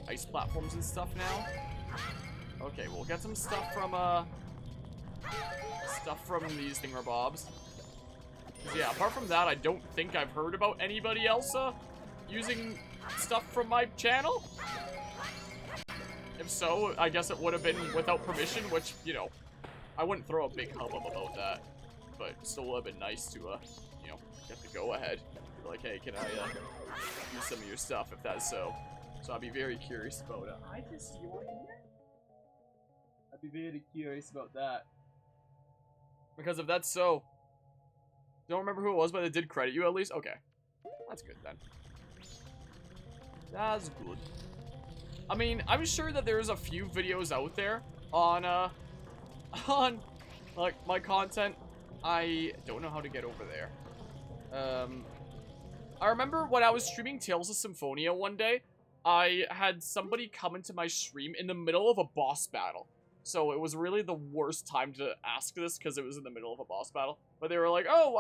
like, ice platforms and stuff now. Okay, we'll get some stuff from these thingamabobs. Yeah, apart from that, I don't think I've heard about anybody else, using stuff from my channel. If so, I guess it would have been without permission, which, you know, I wouldn't throw a big hubbub about that. But still would have been nice to, you know, get the go-ahead. Like, hey, can I, use some of your stuff if that's so? So I'd be very curious about it. I can see you in here. I'd be very curious about that. Because if that's so... Don't remember who it was, but it did credit you at least? Okay. That's good then. That's good. I mean, I'm sure that there's a few videos out there on, like, my content. I don't know how to get over there. I remember when I was streaming Tales of Symphonia one day, I had somebody come into my stream in the middle of a boss battle. So it was really the worst time to ask this because it was in the middle of a boss battle. But they were like, "Oh,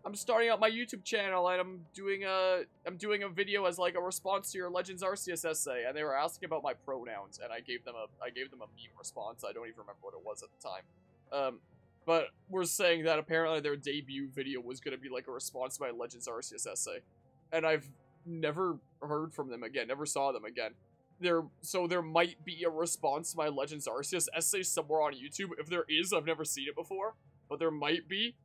I'm starting out my YouTube channel and I'm doing a video as like a response to your Legends Arceus essay." And they were asking about my pronouns, and I gave them a meme response. I don't even remember what it was at the time. But we're saying that apparently their debut video was gonna be like a response to my Legends Arceus essay, and I've never heard from them again, never saw them again. So there might be a response to my Legends Arceus essay somewhere on YouTube. If there is, I've never seen it before, but there might be,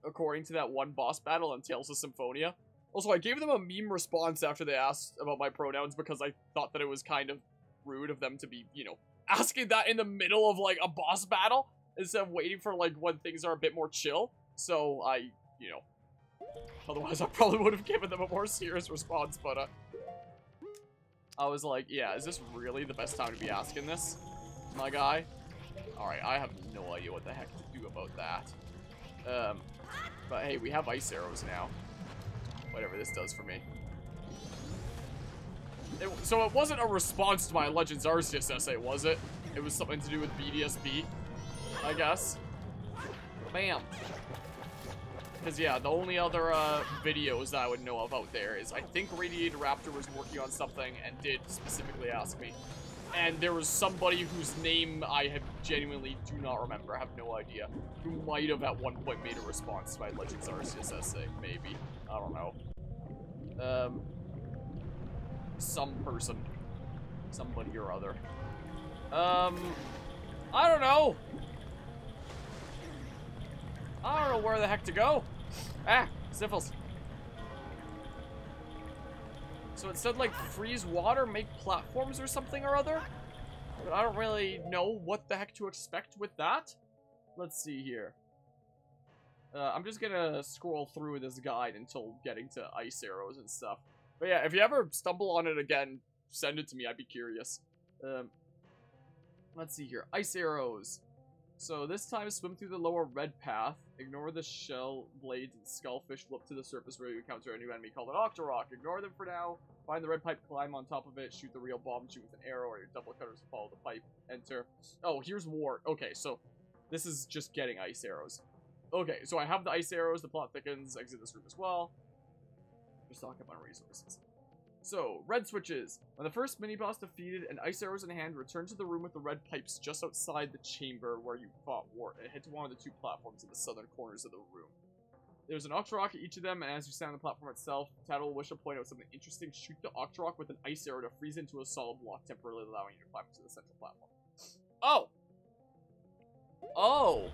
according to that one boss battle in Tales of Symphonia. Also, I gave them a meme response after they asked about my pronouns because I thought that it was kind of rude of them to be, you know, asking that in the middle of, like, a boss battle instead of waiting for, like, when things are a bit more chill. So I, you know, otherwise I probably would have given them a more serious response, but, I was like, yeah, is this really the best time to be asking this, my guy? Alright, I have no idea what the heck to do about that. But hey, we have ice arrows now. Whatever this does for me. So it wasn't a response to my Legends Arceus essay, was it? It was something to do with BDSB, I guess. Bam. Because, yeah, the only other videos that I would know of out there is I think Radiated Raptor was working on something and did specifically ask me. And there was somebody whose name I genuinely do not remember, I have no idea, who might have at one point made a response to my Legends Arceus essay, maybe. I don't know. Some person. Somebody or other. I don't know. I don't know where the heck to go. Ah, Ziffles. So it said, like, freeze water, make platforms or something or other? But I don't really know what the heck to expect with that. Let's see here. I'm just gonna scroll through this guide until getting to ice arrows and stuff. But yeah, if you ever stumble on it again, send it to me. I'd be curious. Let's see here. Ice arrows. So this time, swim through the lower red path, ignore the shell, blades, and skullfish, flip to the surface where you encounter a new enemy called an Octorok. Ignore them for now, find the red pipe, climb on top of it, shoot the real bomb, shoot with an arrow, or your double cutters follow the pipe, enter. Oh, here's war. Okay, so this is just getting ice arrows. Okay, so I have the ice arrows, the plot thickens, exit this room as well. Just talk about resources. So, red switches. When the first mini-boss defeated and ice arrows in hand, return to the room with the red pipes just outside the chamber where you fought Wart and head to one of the two platforms in the southern corners of the room. There's an Octorok at each of them, and as you stand on the platform itself, Tad will wish to point out something interesting. Shoot the Octorok with an ice arrow to freeze into a solid block, temporarily allowing you to climb to the central platform. Oh! Oh!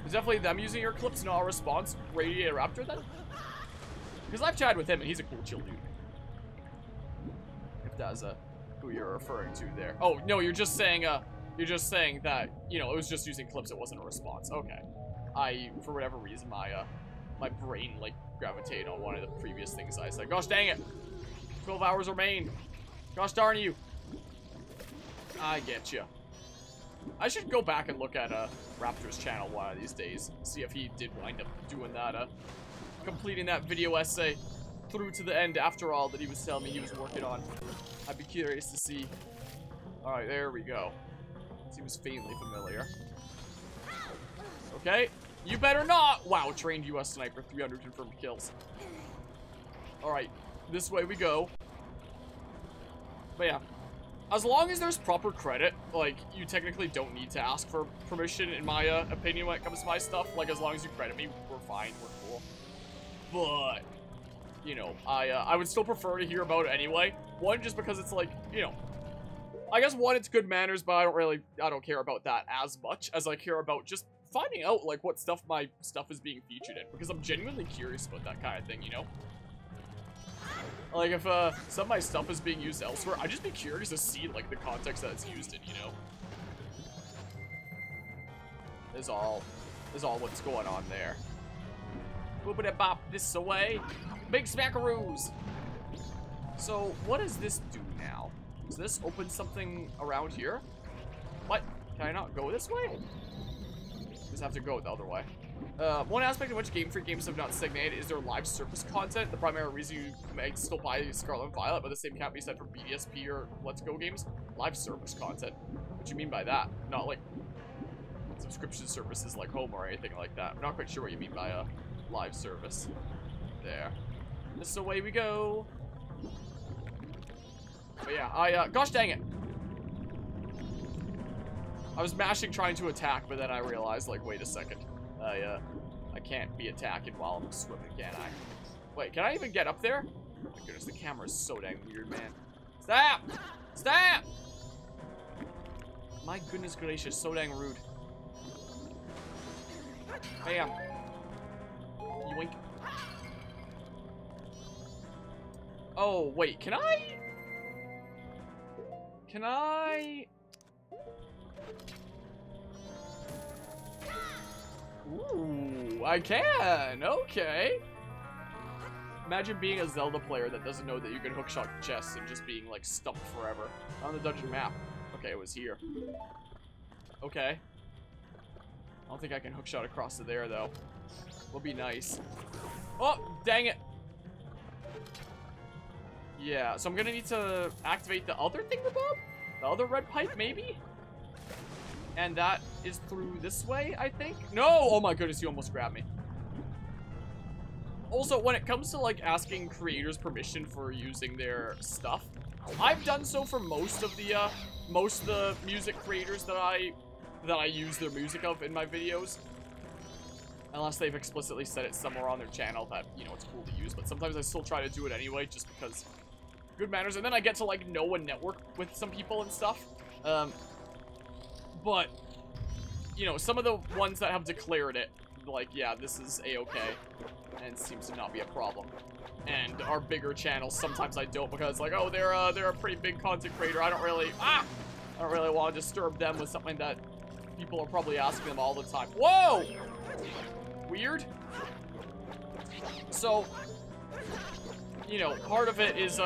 It's definitely them using your clips, not a response. Radiated Raptor, then? Because I've chatted with him, and he's a cool, chill dude. If that's who you're referring to there. Oh, no, you're just saying that, you know, it was just using clips, it wasn't a response. Okay. For whatever reason, my brain, like, gravitated on one of the previous things I said. Gosh dang it! 12 hours remain. Gosh darn you. I get you. I should go back and look at, Raptor's channel one of these days. See if he did wind up doing that, completing that video essay through to the end after all that he was telling me he was working on. I'd be curious to see. Alright, there we go. Seems faintly familiar. Okay. You better not! Wow, trained US sniper, 300 confirmed kills. Alright, this way we go. But yeah. As long as there's proper credit, like, you technically don't need to ask for permission, in my opinion, when it comes to my stuff. Like, as long as you credit me, we're fine, we're cool. But, you know, I would still prefer to hear about it anyway. One, just because it's like, you know, I guess one, it's good manners, but I don't care about that as much as I care about just finding out, like, what stuff my stuff is being featured in. Because I'm genuinely curious about that kind of thing, you know? Like, if some of my stuff is being used elsewhere, I'd just be curious to see, like, the context that it's used in, you know? Is all what's going on there. Boop-a-da-bop this away. Big smackaroos! So, what does this do now? Does this open something around here? What? Can I not go this way? Just have to go the other way. One aspect of which Game Freak games have not stagnated is their live service content. The primary reason you may still buy Scarlet and Violet, but the same can't be said for BDSP or Let's Go games. Live service content. What do you mean by that? Not like subscription services like Home or anything like that. I'm not quite sure what you mean by a live service. There. This away we go. But yeah, gosh dang it. I was mashing trying to attack, but then I realized, like, wait a second. I can't be attacking while I'm swimming, can I? Wait, can I even get up there? Oh my goodness, the camera is so dang weird, man. Stop! Stop! My goodness gracious, so dang rude. Bam. Yoink. Oh, wait, can I? Can I? Ooh, I can. Okay. Imagine being a Zelda player that doesn't know that you can hookshot chests and just being, like, stumped forever. On the dungeon map. Okay, it was here. Okay. I don't think I can hookshot across to there, though. Would be nice. Oh, dang it. Yeah, so I'm gonna need to activate the other thingamabob? The other red pipe, maybe? And that is through this way, I think? No! Oh my goodness, you almost grabbed me. Also, when it comes to, like, asking creators permission for using their stuff, I've done so for most of the music creators that I use their music of in my videos. Unless they've explicitly said it somewhere on their channel that, you know, it's cool to use. But sometimes I still try to do it anyway, just because good manners. And then I get to, like, know and network with some people and stuff. But, you know, some of the ones that have declared it, like, yeah, this is a-okay, and seems to not be a problem. And our bigger channels, sometimes I don't, because, like, oh, they're a pretty big content creator. I don't really want to disturb them with something that people are probably asking them all the time. Whoa! Weird. So, you know, part of it is,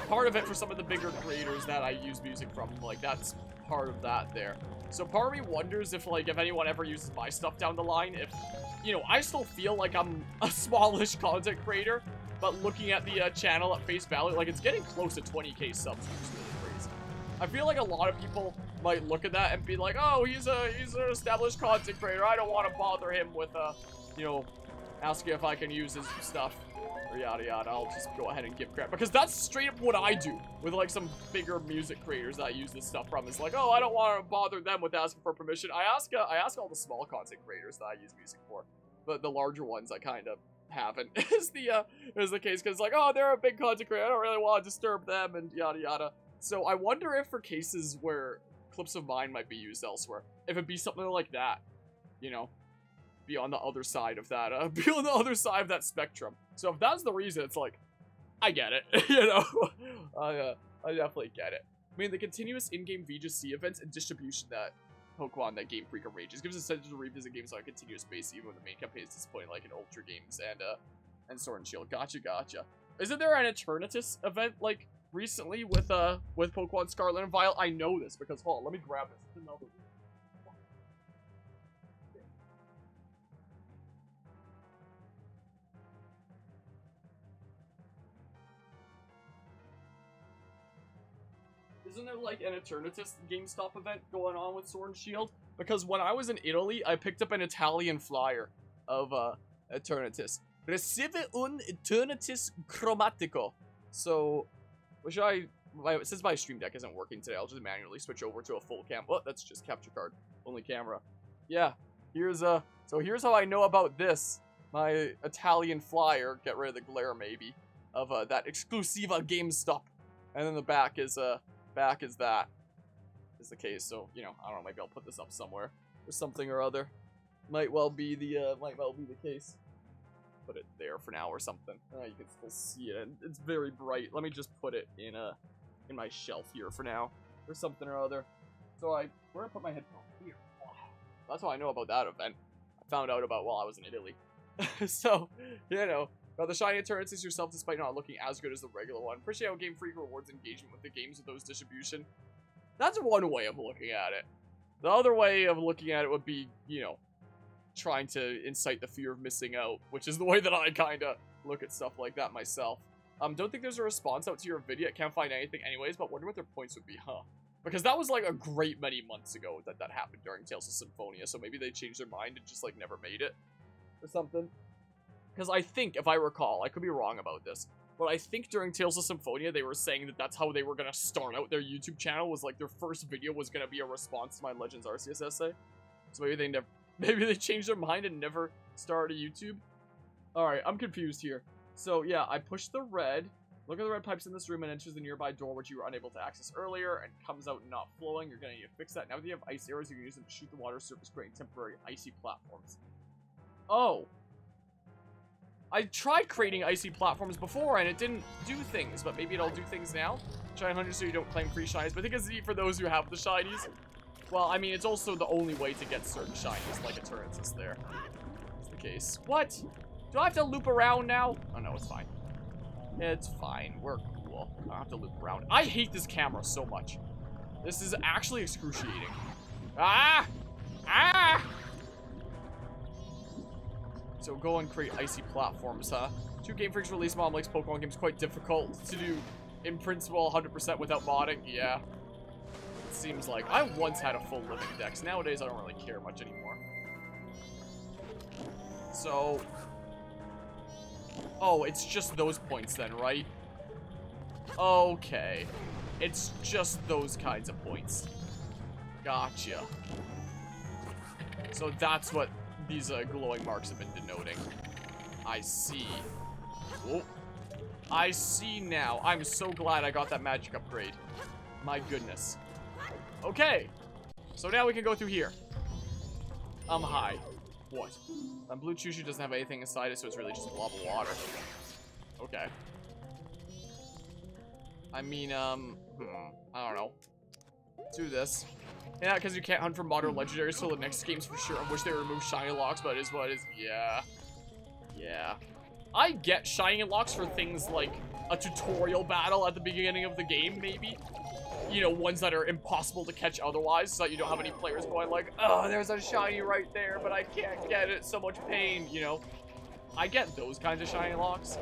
part of it for some of the bigger creators that I use music from, like, that's part of that there. So part of me wonders if, like, if anyone ever uses my stuff down the line, if, you know, I still feel like I'm a smallish content creator, but looking at the channel at face value, like, it's getting close to 20k subs, which is really crazy. I feel like a lot of people might look at that and be like, oh, he's an established content creator, I don't want to bother him with, you know, asking if I can use his stuff, or yada yada. I'll just go ahead and give credit, because that's straight up what I do with, like, some bigger music creators that I use this stuff from. It's like, oh, I don't want to bother them with asking for permission. I ask all the small content creators that I use music for, but the larger ones I kind of haven't. is the case, because, like, oh, they're a big content creator, I don't really want to disturb them, and yada yada. So I wonder if for cases where clips of mine might be used elsewhere, if it'd be something like that, you know, be on the other side of that, be on the other side of that spectrum. So if that's the reason, it's like, I get it, you know, I definitely get it. I mean, the continuous in-game VGC events and distribution that that Game Freak arranges gives a sense to revisit games on a continuous basis, even when the main campaign is disappointing, like in Ultra games and Sword and Shield. Gotcha. Isn't there an Eternatus event, like, recently with Pokemon Scarlet and Violet? I know this because, hold on, let me grab this. Isn't there, like, an Eternatus GameStop event going on with Sword and Shield? Because when I was in Italy, I picked up an Italian flyer of Eternatus. Recive un Eternatus Chromatico. So, which I since my stream deck isn't working today, I'll just manually switch over to a full cam. Oh, that's just capture card, only camera. Yeah, so here's how I know about this. My Italian flyer, get rid of the glare maybe, of that exclusiva GameStop. And then the back is that is the case. So, you know, I don't know, maybe I'll put this up somewhere or something or other. Might well be the case. Put it there for now or something. You can still see it, and it's very bright. Let me just put it in my shelf here for now or something or other. So where did I put my headphone? Here. That's how I know about that event. I found out about while I was in Italy. So, you know, the shiny turns is yourself despite not looking as good as the regular one. Appreciate how Game Freak rewards engagement with the games with those distribution. That's one way of looking at it. The other way of looking at it would be, you know, trying to incite the fear of missing out, which is the way that I kind of look at stuff like that myself. Don't think there's a response out to your video. I can't find anything anyways, but wonder what their points would be, huh? Because that was like a great many months ago that happened during Tales of Symphonia, so maybe they changed their mind and just like never made it or something. Because I think, if I recall, I could be wrong about this, but I think during Tales of Symphonia they were saying that that's how they were going to start out their YouTube channel, was like their first video was going to be a response to my Legends Arceus essay. So maybe they changed their mind and never started YouTube. Alright, I'm confused here. So yeah, I push the red, look at the red pipes in this room, and enters the nearby door which you were unable to access earlier, and comes out not flowing. You're going to need to fix that. Now that you have ice arrows, you can use them to shoot the water surface, creating temporary icy platforms. Oh. I tried creating icy platforms before, and it didn't do things, but maybe it'll do things now. Shine 100 so you don't claim free shinies, but I think it's neat for those who have the shinies. Well, I mean, it's also the only way to get certain shinies, like a Turrensis there. That's the case. What? Do I have to loop around now? Oh, no, it's fine. It's fine. We're cool. I don't have to loop around. I hate this camera so much. This is actually excruciating. Ah! Ah! So go and create icy platforms, huh? 2 Game Freaks release mod makes Pokemon games quite difficult to do in principle 100% without modding. Yeah. It seems like. I once had a full living dex. Nowadays, I don't really care much anymore. So. Oh, it's just those points then, right? Okay. It's just those kinds of points. Gotcha. So that's what these glowing marks have been denoting. I see. Oh. I see now. I'm so glad I got that magic upgrade. My goodness. Okay. So now we can go through here. Hi. What? Blue Choo-Choo doesn't have anything inside it, so it's really just a blob of water. Okay. I mean, I don't know. Do this. Yeah, because you can't hunt for modern legendaries, so the next game's for sure. I wish they remove shiny locks, but it is what it is. Yeah. Yeah. I get shiny locks for things like a tutorial battle at the beginning of the game, maybe. You know, ones that are impossible to catch otherwise, so that you don't have any players going like, oh, there's a shiny right there, but I can't get it. So much pain, you know. I get those kinds of shiny locks.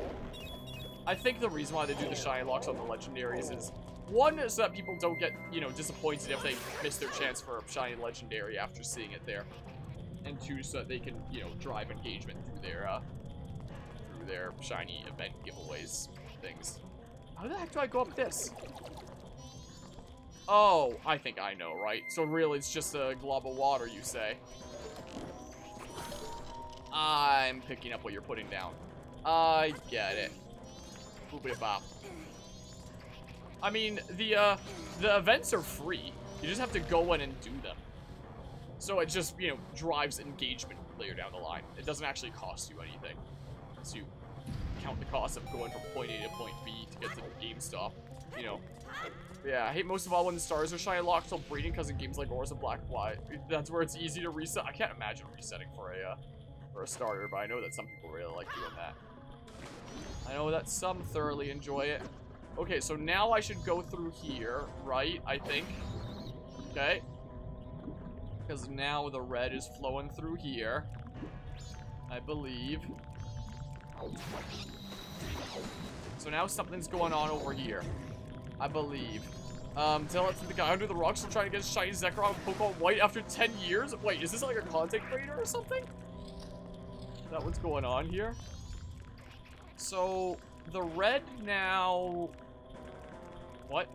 I think the reason why they do the shiny locks on the legendaries is, one, so that people don't get, you know, disappointed if they miss their chance for a shiny legendary after seeing it there. And 2, so that they can, you know, drive engagement through their shiny event giveaways things. How the heck do I go up this? Oh, I think I know, right? So really, it's just a glob of water, you say? I'm picking up what you're putting down. I get it. Boop-a-bop. I mean, the events are free. You just have to go in and do them. So it just, you know, drives engagement later down the line. It doesn't actually cost you anything. So you count the cost of going from point A to point B to get to the GameStop, you know. Yeah, I hate most of all when the stars are shiny locked till breeding, because in games like Auras of Black and White, that's where it's easy to reset. I can't imagine resetting for a starter, but I know that some people really like doing that. I know that some thoroughly enjoy it. Okay, so now I should go through here, right? I think. Okay. Because now the red is flowing through here. I believe. So now something's going on over here. I believe. Tell it to the guy under the rocks still trying to get shiny Zekrom with Pokemon White after 10 years? Wait, is this like a content creator or something? Is that what's going on here? So, the red now What?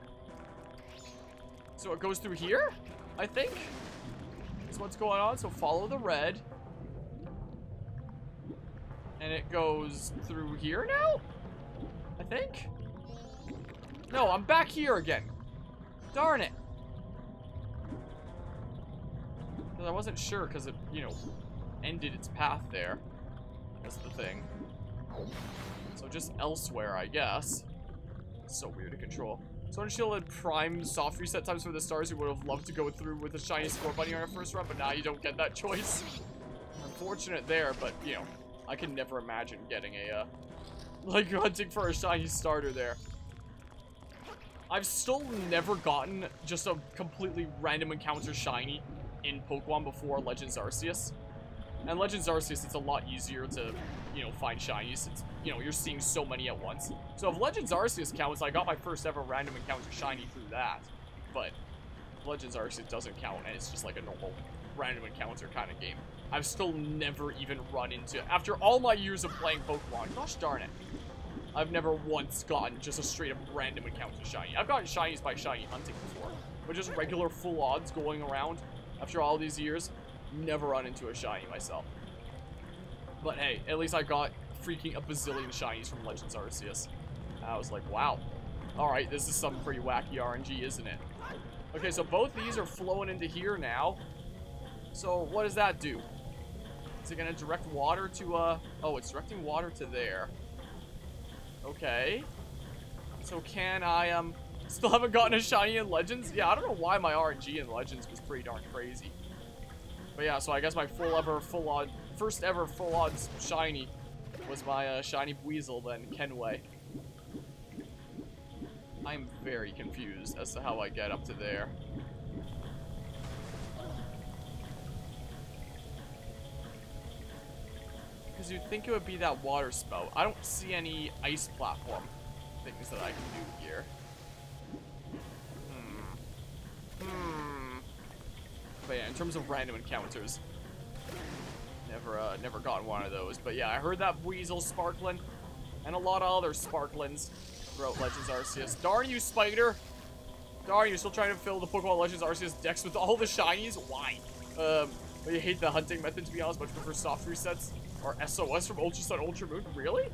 So it goes through here? I think? That's what's going on. So follow the red. And it goes through here now? I think? No, I'm back here again. Darn it. I wasn't sure because it, you know, ended its path there. That's the thing. So just elsewhere, I guess. It's so weird to control. So unshielded prime soft reset times for the stars. You would have loved to go through with a shiny score bunny on our first run, but now you don't get that choice. Unfortunate there, but you know, I can never imagine getting a like hunting for a shiny starter there. I've still never gotten just a completely random encounter shiny in Pokemon before Legends Arceus. And Legends Arceus, it's a lot easier to, you know, find shinies. It's, you know, you're seeing so many at once. So if Legends Arceus counts, I got my first ever random encounter shiny through that. But Legends Arceus doesn't count, and it's just like a normal random encounter kind of game. I've still never even run into, after all my years of playing Pokemon, gosh darn it, I've never once gotten just a straight up random encounter shiny. I've gotten shinies by shiny hunting before, but just regular full odds going around after all these years, never run into a shiny myself. But hey, at least I got freaking a bazillion shinies from Legends Arceus. I was like, wow. Alright, this is some pretty wacky RNG, isn't it? Okay, so both these are flowing into here now. So what does that do? Is it gonna direct water to, oh, it's directing water to there. Okay. So can I, still haven't gotten a shiny in Legends? Yeah, I don't know why my RNG in Legends was pretty darn crazy. But yeah, so I guess my first ever full odds shiny was my shiny Weasel then, Kenway. I'm very confused as to how I get up to there. Because you'd think it would be that water spout. I don't see any ice platform things that I can do here. But yeah, in terms of random encounters, never gotten one of those. But yeah, I heard that Weasel sparkling, and a lot of other sparklings throughout Legends Arceus. Darn you, Spider! Darn, you're still trying to fill the Pokemon Legends Arceus decks with all the shinies? Why? But you hate the hunting method, to be honest, but you prefer soft resets or SOS from Ultra Sun, Ultra Moon? Really?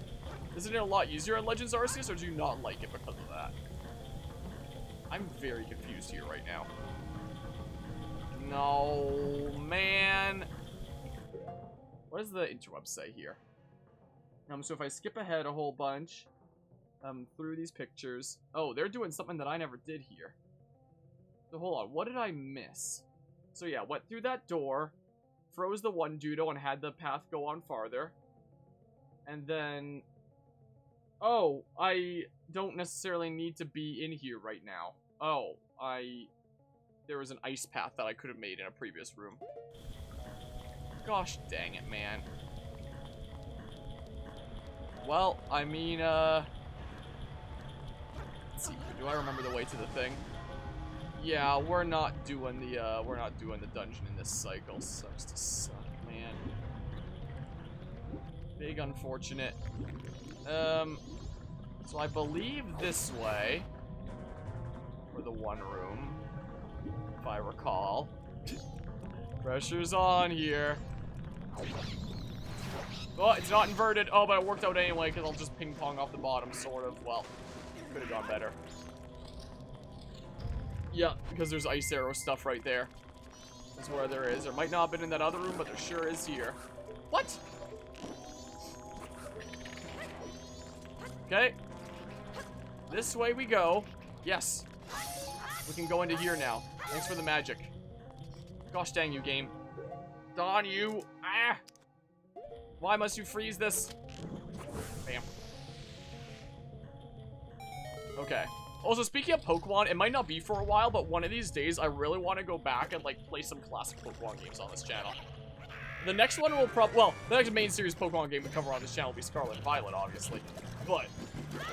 Isn't it a lot easier in Legends Arceus, or do you not like it because of that? I'm very confused here right now. No, man. What does the interweb say here? So if I skip ahead a whole bunch, through these pictures. Oh, they're doing something that I never did here. So hold on, what did I miss? So yeah, went through that door, froze the one Dudo and had the path go on farther. And then, oh, I don't necessarily need to be in here right now. Oh, there was an ice path that I could have made in a previous room. Gosh dang it, man. Well, I mean, let's see, do I remember the way to the thing? Yeah, we're not doing the dungeon in this cycle. Sucks to suck, man. Big unfortunate. So I believe this way, for the one room, if I recall. Pressure's on here. Oh, it's not inverted. Oh, but it worked out anyway, because I'll just ping pong off the bottom, sort of. Well, could have gone better. Yeah, because there's ice arrow stuff right there. That's where there is. There might not have been in that other room, but there sure is here. What? Okay. This way we go. Yes. We can go into here now. Thanks for the magic. Gosh dang you, game. Darn you. Ah! Why must you freeze this? Bam. Okay. Also, speaking of Pokemon, it might not be for a while, but one of these days, I really want to go back and, like, play some classic Pokemon games on this channel. The next one will probably, well, the next main series Pokemon game we cover on this channel will be Scarlet and Violet, obviously. But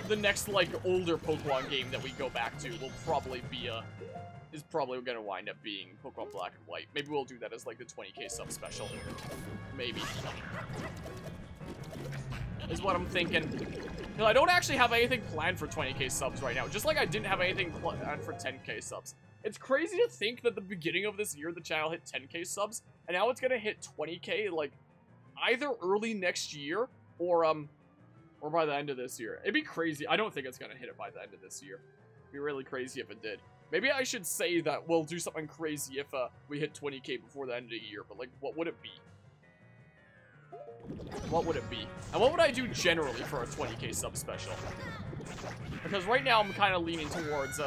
the next, like, older Pokemon game that we go back to will probably be is probably going to wind up being Pokemon Black and White. Maybe we'll do that as, like, the 20k sub special. Maybe. is what I'm thinking. Because I don't actually have anything planned for 20k subs right now. Just like I didn't have anything planned for 10k subs. It's crazy to think that the beginning of this year, the channel hit 10k subs. And now it's gonna hit 20k, like, either early next year or by the end of this year. It'd be crazy. I don't think it's gonna hit it by the end of this year. It'd be really crazy if it did. Maybe I should say that we'll do something crazy if we hit 20k before the end of the year. But, like, what would it be? What would it be? And what would I do generally for a 20k sub special? Because right now I'm kind of leaning towards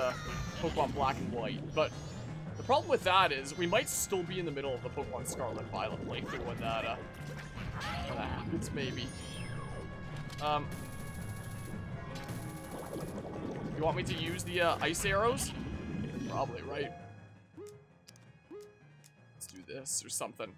Pokemon Black and White. But the problem with that is we might still be in the middle of the Pokemon Scarlet Violet playthrough when that happens, maybe. You want me to use the ice arrows? Probably, right? Let's do this or something.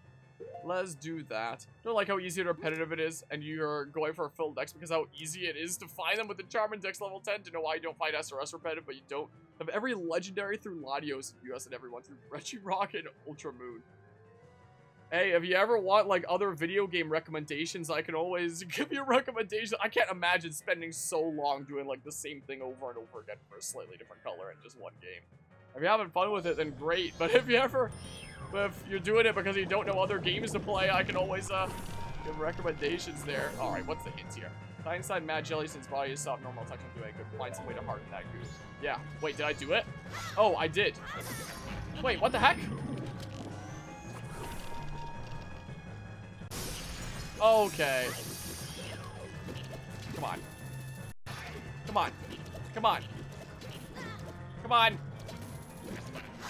Let's do that. I don't like how easy and repetitive it is, and you're going for a full dex because how easy it is to find them with the Charm and Dex level 10 to know why you don't find SRS repetitive, but you don't have every legendary through Latios in US and everyone through Regirock and Ultra Moon. Hey, if you ever want, like, other video game recommendations, I can always give you a recommendation. I can't imagine spending so long doing, like, the same thing over and over again for a slightly different color in just one game. If you're having fun with it, then great. But if you're doing it because you don't know other games to play, I can always give recommendations there. Alright, what's the hint here? Die inside Mad Jelly since body is soft, normal attack will do it. Could find some way to harden that goo. Yeah. Wait, did I do it? Oh, I did. Wait, what the heck? Okay. Come on. Come on. Come on. Come on.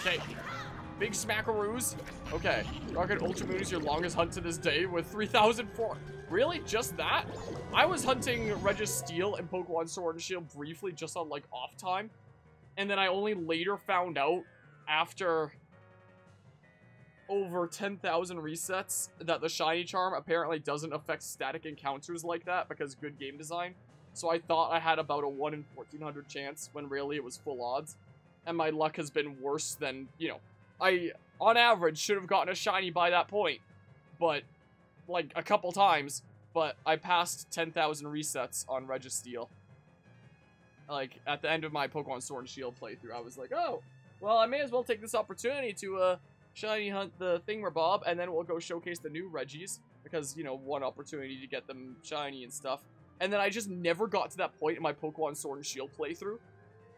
Okay. Big smackaroos. Okay. Rocket Ultra Moon is your longest hunt to this day with 3,004. Really? Just that? I was hunting Registeel and Pokemon Sword and Shield briefly just on, like, off time. And then I only later found out after over 10,000 resets that the Shiny Charm apparently doesn't affect static encounters like that because good game design. So I thought I had about a 1 in 1,400 chance when really it was full odds. And my luck has been worse than, you know, I, on average, should have gotten a Shiny by that point. But, like, a couple times. But I passed 10,000 resets on Registeel. Like, at the end of my Pokemon Sword and Shield playthrough, I was like, oh, well, I may as well take this opportunity to, Shiny hunt the Thingamabob, and then we'll go showcase the new Regis. Because, you know, one opportunity to get them shiny and stuff. And then I just never got to that point in my Pokemon Sword and Shield playthrough.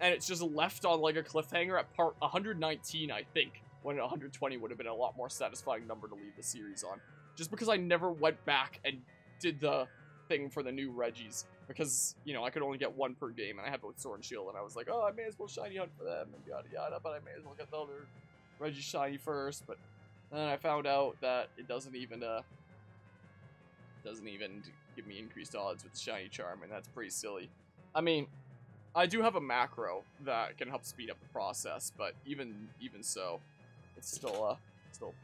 And it's just left on, like, a cliffhanger at part 119, I think. When 120 would have been a lot more satisfying number to leave the series on. Just because I never went back and did the thing for the new Regis. Because, you know, I could only get one per game, and I had both Sword and Shield, and I was like, oh, I may as well shiny hunt for them, and yada yada, but I may as well get the other Regis shiny first. But then I found out that it doesn't even give me increased odds with the Shiny Charm, and that's pretty silly. I mean, I do have a macro that can help speed up the process, but even so, it's still a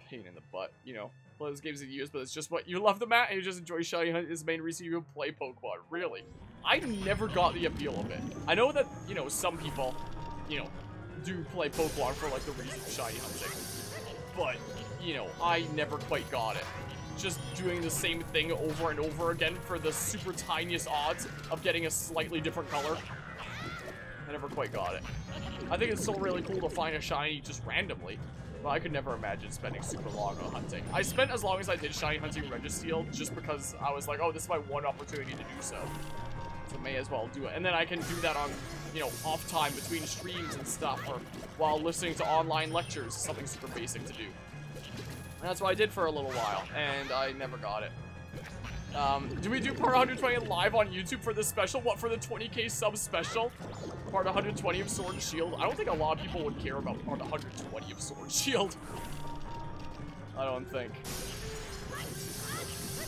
pain in the butt, you know. Play those games that you use, but it's just what you love them at, and you just enjoy Shiny Hunt is the main reason you play Pokemon. Really, I never got the appeal of it. I know that, you know, some people, you know, do play Pokemon for, like, the reason of Shiny hunting, but, you know, I never quite got it. Just doing the same thing over and over again for the super tiniest odds of getting a slightly different color. I never quite got it. I think it's still really cool to find a shiny just randomly, but I could never imagine spending super long on hunting. I spent as long as I did shiny hunting Registeel just because I was like, oh, this is my one opportunity to do so. So may as well do it. And then I can do that on, you know, off time between streams and stuff, or while listening to online lectures, something super basic to do. And that's what I did for a little while, and I never got it. Do we do part 120 live on YouTube for this special? What, for the 20k sub special? Part 120 of Sword and Shield? I don't think a lot of people would care about part 120 of Sword and Shield. I don't think.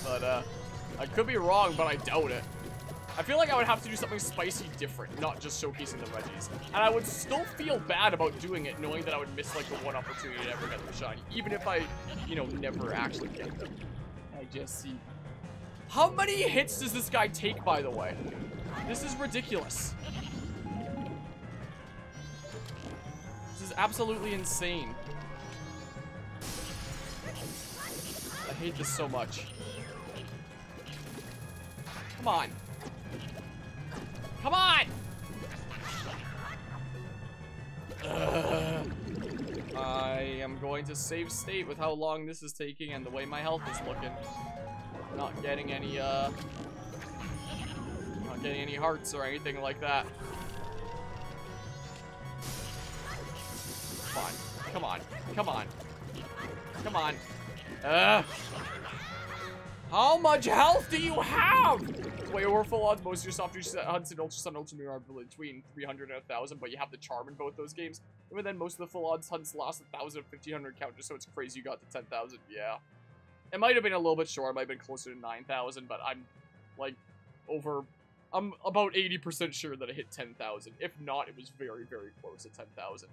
But, I could be wrong, but I doubt it. I feel like I would have to do something spicy different, not just showcasing the Regis. And I would still feel bad about doing it, knowing that I would miss, like, the one opportunity to ever get them shiny. Even if I, you know, never actually get them. I just see. How many hits does this guy take, by the way? This is ridiculous. This is absolutely insane. I hate this so much. Come on. Come on! I am going to save state with how long this is taking and the way my health is looking. Not getting any hearts or anything like that. Come on. Come on. Come on. Come on. How much health do you have? Way over full odds. Most of your soft hunts in Ultra Sun and Ultra Moon are between 300 and 1,000, but you have the charm in both those games. Even then, most of the full odds hunts lost 1,000 and 1,500 count, just so it's crazy you got to 10,000. Yeah. It might have been a little bit short. It might have been closer to 9,000, but I'm, like, I'm about 80% sure that it hit 10,000. If not, it was very, very close to 10,000.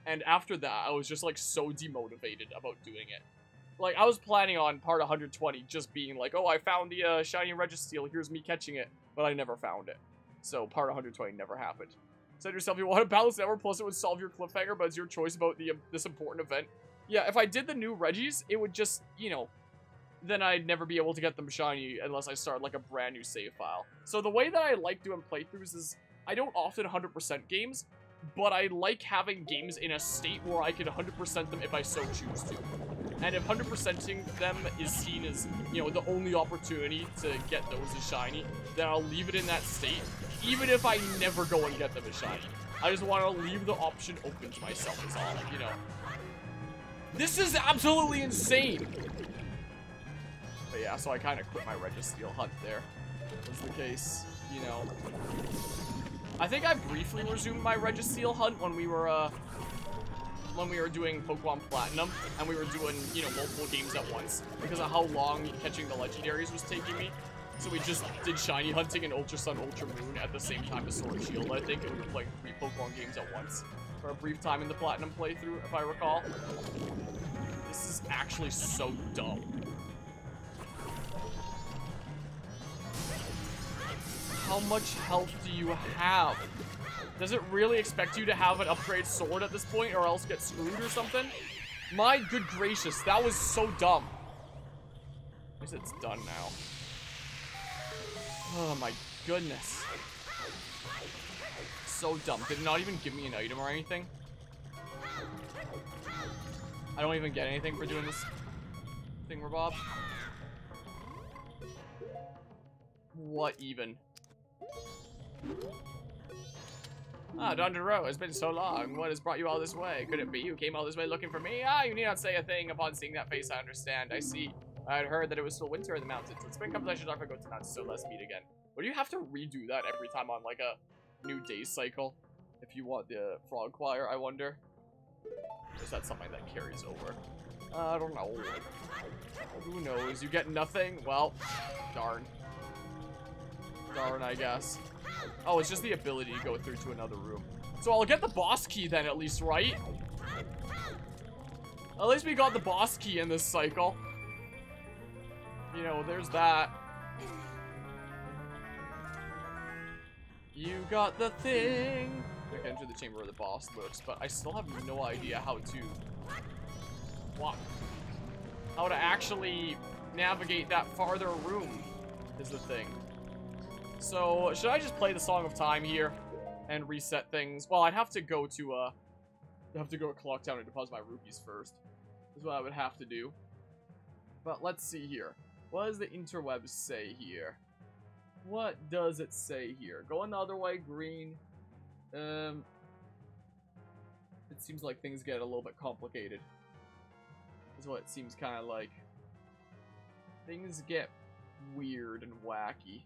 And after that, I was just, like, so demotivated about doing it. Like, I was planning on part 120 just being like, oh, I found the shiny Registeel, here's me catching it, but I never found it. So, part 120 never happened. Said to yourself, you want to balance network, plus it would solve your cliffhanger, but it's your choice about this important event. Yeah, if I did the new Reggies, it would just, you know, then I'd never be able to get them shiny unless I start, like, a brand new save file. So the way that I like doing playthroughs is, I don't often 100% games, but I like having games in a state where I can 100% them if I so choose to. And if 100%ing them is seen as, you know, the only opportunity to get those as shiny, then I'll leave it in that state, even if I never go and get them as shiny. I just want to leave the option open to myself is all, you know. This is absolutely insane! But yeah, so I kind of quit my Registeel hunt there. Was the case, you know. I think I briefly resumed my Registeel hunt when we were doing Pokemon Platinum, and we were doing, you know, multiple games at once, because of how long catching the legendaries was taking me. So we just did shiny hunting in Ultra Sun, Ultra Moon at the same time as Sword and Shield, I think, and we were playing 3 Pokemon games at once for a brief time in the Platinum playthrough, if I recall. This is actually so dumb. How much health do you have? Does it really expect you to have an upgrade sword at this point or else get screwed or something? My good gracious, that was so dumb. At least it's done now. Oh my goodness. So dumb. Did it not even give me an item or anything? I don't even get anything for doing this thing, Bob. What even? Ah, Dr. Rowe, it's been so long. What has brought you all this way? Could it be you came all this way looking for me? Ah, you need not say a thing. Upon seeing that face, I understand. I see. I had heard that it was still winter in the mountains. When spring comes, I should never go to the mountains, so let's meet again. Would you have to redo that every time on, like, a new day cycle? If you want the frog choir, I wonder. Or is that something that carries over? I don't know. Who knows? You get nothing? Well, darn. Darn, I guess. Oh, it's just the ability to go through to another room. So I'll get the boss key then, at least, right? At least we got the boss key in this cycle. You know, there's that. You got the thing. I can enter the chamber where the boss lurks, but I still have no idea how to... What? How to actually navigate that farther room is the thing. So, should I just play the Song of Time here and reset things? Well, I'd have to go to Clock Town and deposit my rupees first. Is what I would have to do. But let's see here. What does the interwebs say here? What does it say here? Going the other way, green. It seems like things get a little bit complicated. Is what it seems kind of like. Things get weird and wacky.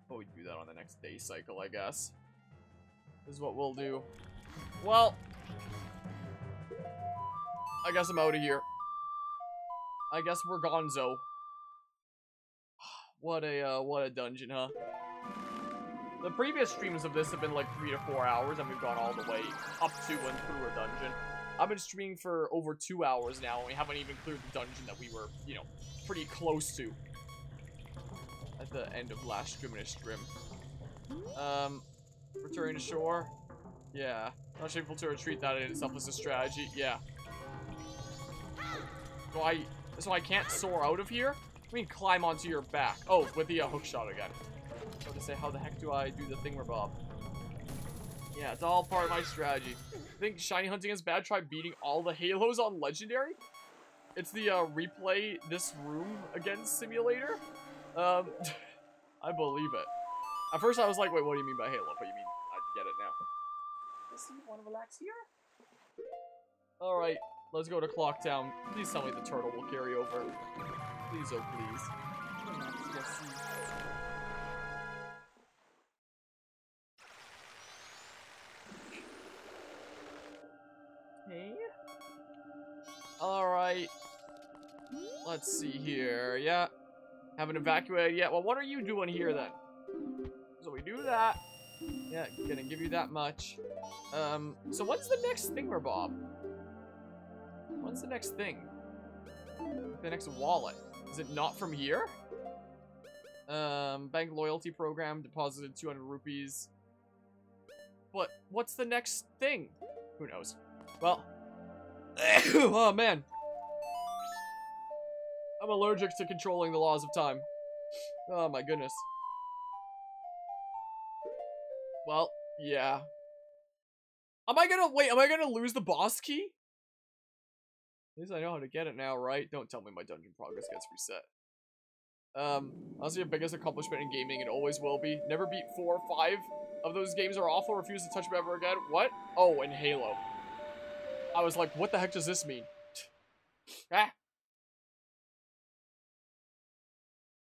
But we do that on the next day cycle, I guess. This is what we'll do. Well, I guess I'm out of here. I guess we're gonzo. What a dungeon, huh? The previous streams of this have been like 3 to 4 hours, and we've gone all the way up to and through a dungeon. I've been streaming for over 2 hours now, and we haven't even cleared the dungeon that we were, you know, pretty close to at the end of last stream. Returning to shore. Yeah. Not shameful to retreat, that in itself is a strategy. Yeah. So I can't soar out of here? I mean, climb onto your back. Oh, with the hook shot again. So to say, how the heck do I do the thingamabob? Yeah, it's all part of my strategy. I think shiny hunting is bad. Try beating all the Halos on Legendary. It's the replay this room again simulator. I believe it. At first I was like, wait, what do you mean by Halo? But you mean, I get it now. Does he want to relax here? Alright, let's go to Clock Town. Please tell me the turtle will carry over. Please, oh please. Okay. Alright. Let's see here. Yeah. Haven't evacuated yet. Well, what are you doing here then? So we do that. Yeah, gonna give you that much. So what's the next thingamabob? What's the next thing? The next wallet. Is it not from here? Bank loyalty program, deposited 200 rupees. But what's the next thing? Who knows? Well, oh man. I'm allergic to controlling the laws of time. Oh my goodness. Well, yeah. Am I gonna lose the boss key? At least I know how to get it now, right? Don't tell me my dungeon progress gets reset. Honestly, your biggest accomplishment in gaming, it always will be. Never beat 4 or 5 of those games are awful, refuse to touch them ever again. What? Oh, and Halo. I was like, what the heck does this mean? Ah.